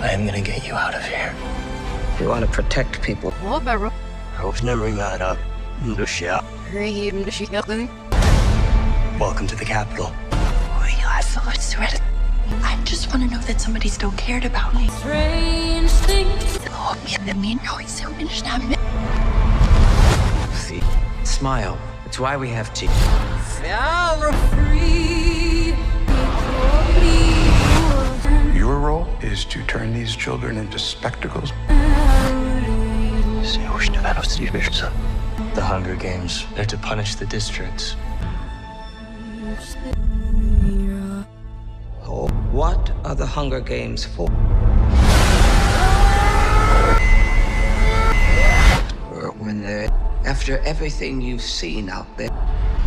I am gonna get you out of here. You want to protect people. I was never gonna Welcome to the capital. I just want to know that somebody still cared about me. Strange things. See? Smile. It's why we have teeth. Free. Your role is to turn these children into spectacles. The Hunger Games, they're to punish the districts. Oh, what are the Hunger Games for? Or when they're after everything you've seen out there.